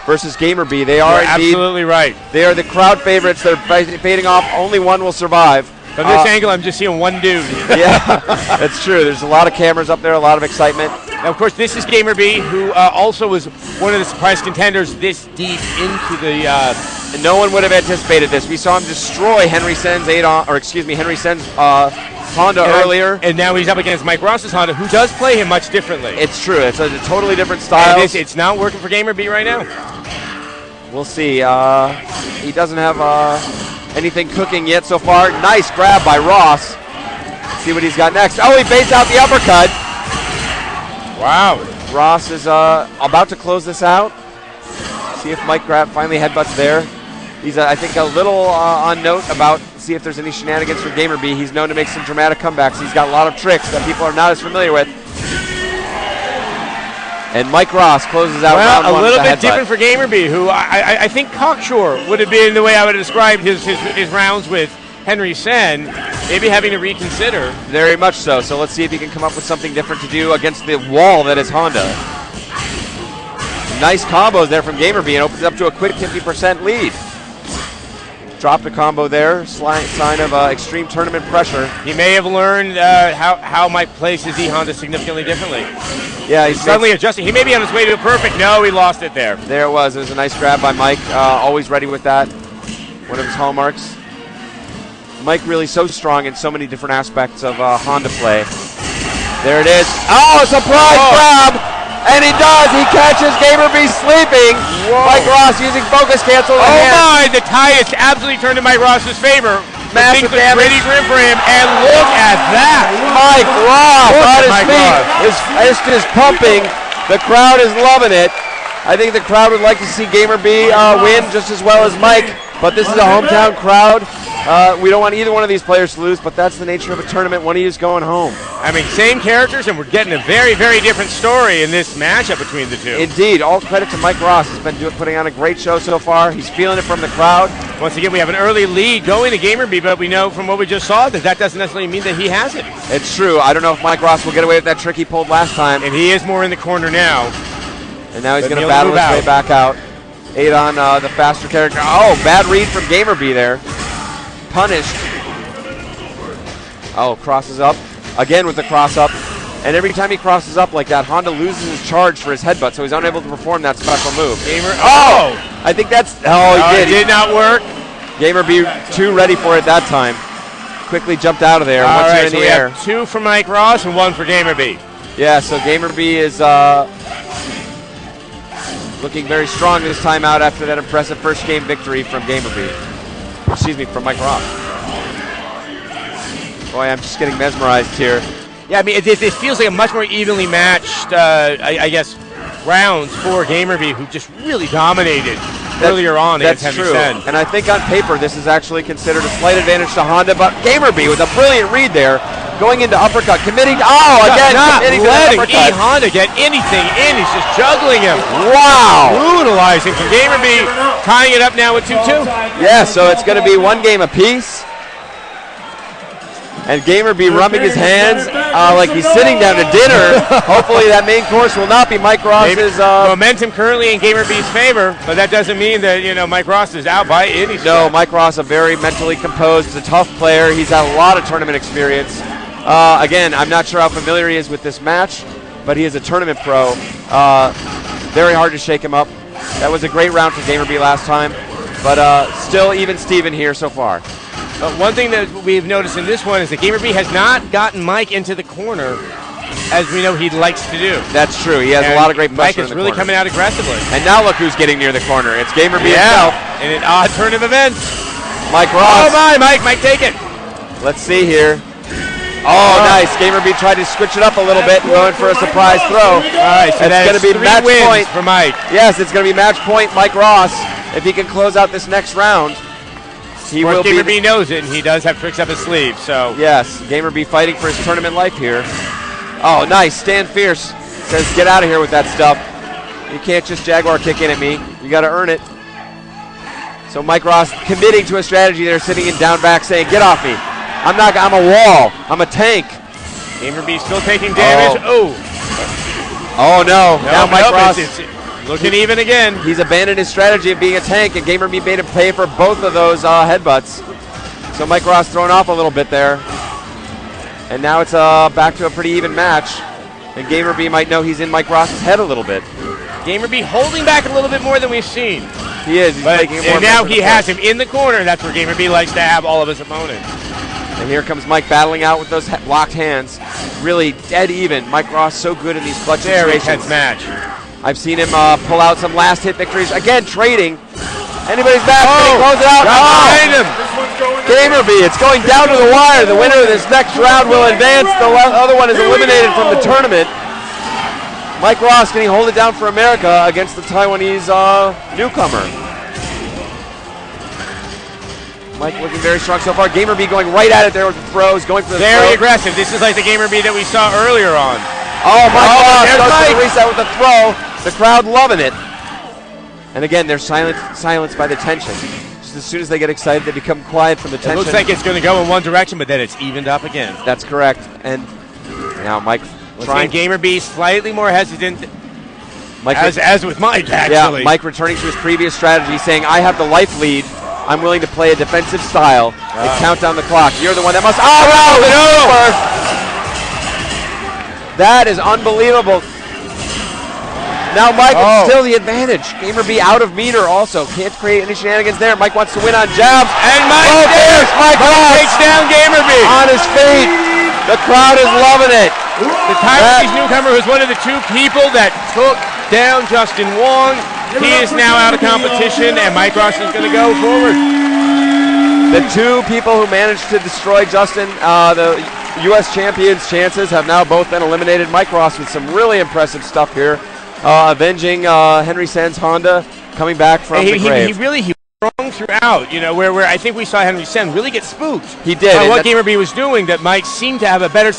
versus Gamerbee. They are indeed absolutely right. They are the crowd favorites. They're fading off. Only one will survive. From this angle, I'm just seeing one dude. Yeah, that's true. There's a lot of cameras up there, a lot of excitement. Now, of course, this is Gamerbee, who also was one of the surprise contenders this deep into the. And no one would have anticipated this. We saw him destroy Henry Sen's Honda earlier. And now he's up against Mike Ross's Honda, who does play him much differently. It's true. It's a totally different style. It's not working for Gamerbee right now. We'll see. He doesn't have anything cooking yet so far. Nice grab by Ross. Let's see what he's got next. Oh, he baits out the uppercut. Wow. Ross is about to close this out. See if Mike finally headbutts there. He's, I think, a little on note about see if there's any shenanigans from Gamerbee. He's known to make some dramatic comebacks. He's got a lot of tricks that people are not as familiar with. And Mike Ross closes out round one. A little bit different for Gamerbee, who I think Cocksure would have been the way I would have described his rounds with Henry Sen, maybe having to reconsider. Very much so. So let's see if he can come up with something different to do against the wall that is Honda. Nice combos there from Gamerbee and opens up to a quick 50% lead. Drop the combo there, sign of extreme tournament pressure. He may have learned how Mike plays his E-Honda significantly differently. Yeah, he's suddenly adjusting. He may be on his way to a perfect. No, he lost it there. There it was. It was a nice grab by Mike. Always ready with that. One of his hallmarks. Mike really so strong in so many different aspects of Honda play. There it is. Oh, surprise grab! And he does. He catches Gamerbee sleeping. Whoa. Mike Ross using focus cancel. Oh my! The tie is absolutely turned in Mike Ross's favor. Massive damage. Ready grim for him, and look at that! Mike Ross on his feet. His fist is pumping. The crowd is loving it. I think the crowd would like to see Gamerbee win just as well as Mike, but this is a hometown crowd. We don't want either one of these players to lose, but that's the nature of a tournament. One of you is going home. I mean, same characters, and we're getting a very, very different story in this matchup between the two. Indeed. All credit to Mike Ross. He's been putting on a great show so far. He's feeling it from the crowd. Once again, we have an early lead going to Gamerbee, but we know from what we just saw that doesn't necessarily mean that he has it. It's true. I don't know if Mike Ross will get away with that trick he pulled last time. And he is more in the corner now. And now he's going to battle his way back out. Adon, the faster character. Oh, bad read from Gamerbee there. Punished. Oh, crosses up. Again with the cross up. And every time he crosses up like that, Honda loses his charge for his headbutt, so he's unable to perform that special move. Oh! I think that's... Oh, he did. It did not work. Gamerbee too ready for it that time. Quickly jumped out of there. All right, in the air. Have 2 for Mike Ross and 1 for Gamerbee. Yeah, so Gamerbee is looking very strong this time out after that impressive first game victory from Gamerbee. Excuse me, from Mike Ross. Boy, I'm just getting mesmerized here. Yeah, I mean, it feels like a much more evenly matched, I guess, rounds for Gamerbee, who just really dominated earlier on against Henry Sen. And I think on paper, this is actually considered a slight advantage to Honda, but Gamerbee with a brilliant read there, going into uppercut, committing. Oh, again, committing to the uppercut. Honda get anything in. He's just juggling him. Wow. Brutalizing from Gamerbee, tying it up now with 2-2. Yeah, so it's going to be 1 game apiece. And Gamerbee rubbing his hands like he's sitting down to dinner. Hopefully that main course will not be Mike Ross's. Momentum currently in Gamerbee's favor, but that doesn't mean that Mike Ross is out by any stretch. No, Mike Ross, a very mentally composed, he's a tough player. He's had a lot of tournament experience. Again, I'm not sure how familiar he is with this match, but he is a tournament pro. Very hard to shake him up. That was a great round for Gamerbee last time, but still even Steven here so far. But one thing that we've noticed in this one is that Gamerbee has not gotten Mike into the corner as we know he likes to do. That's true. He has a lot of great pressure. Mike is really coming out aggressively. And now look who's getting near the corner. It's Gamerbee himself. In an odd turn of events. Mike Ross. Oh my, Mike, take it. Let's see here. Oh, nice. Gamerbee tried to switch it up a little bit and going for a surprise throw. All right, so it's going to be match point for Mike. Yes, it's going to be match point Mike Ross. If he can close out this next round, he will be. Gamerbee knows it, and he does have tricks up his sleeve. So yes, Gamerbee fighting for his tournament life here. Oh, nice. Stan Fierce says, "Get out of here with that stuff. You can't just Jaguar kick in at me. You got to earn it." So Mike Ross committing to a strategy there, sitting in down back, saying, "Get off me. I'm a wall. I'm a tank." Gamerbee still taking damage. Oh no. Now Mike Ross. Looking even again. He's abandoned his strategy of being a tank, and Gamerbee made him pay for both of those headbutts. So Mike Ross thrown off a little bit there. And now it's back to a pretty even match. And Gamerbee might know he's in Mike Ross's head a little bit. Gamerbee holding back a little bit more than we've seen. He is. He's making it more. And now he has him in the corner. That's where Gamerbee likes to have all of his opponents. And here comes Mike battling out with those locked hands. Really dead even. Mike Ross so good in these clutch Very situations. intense match. I've seen him pull out some last hit victories. Again, trading. Anybody's back. Can he close it out? Behind him. Gamerbee, it's going down to the wire. The winner of this next round will advance. The other one is eliminated from the tournament. Mike Ross, can he hold it down for America against the Taiwanese newcomer? Mike looking very strong so far. Gamerbee going right at it there with the throws, going for the Very throw. aggressive. This is like the Gamerbee that we saw earlier on. Oh, Mike Ross there's goes Mike. for the reset with the throw. The crowd loving it. And again, they're silenced by the tension. Just as soon as they get excited, they become quiet from the tension. It looks like it's going to go in one direction, but then it's evened up again. That's correct. And now Mike trying. Gamerbee slightly more hesitant, Mike as with Mike, actually. Yeah, Mike returning to his previous strategy, saying, I have the life lead. I'm willing to play a defensive style and count down the clock. You're the one that must. Oh, no! That is unbelievable. Now Mike is still the advantage. Gamerbee out of meter also. Can't create any shenanigans there. Mike wants to win on jabs. And Mike there's Mike takes down Gamerbee. on his feet. The crowd is loving it. The Taiwanese newcomer who's one of the two people that took down Justin Wong. He is now out of competition, and Mike Ross is going to go forward. The two people who managed to destroy Justin, the U.S. champions' chances have now both been eliminated. Mike Ross with some really impressive stuff here. Avenging Henry Sen's Honda, coming back from the grave. He was strong throughout, you know, where I think we saw Henry Sen really get spooked. He did. By what Gamerbee was doing, that Mike seemed to have a better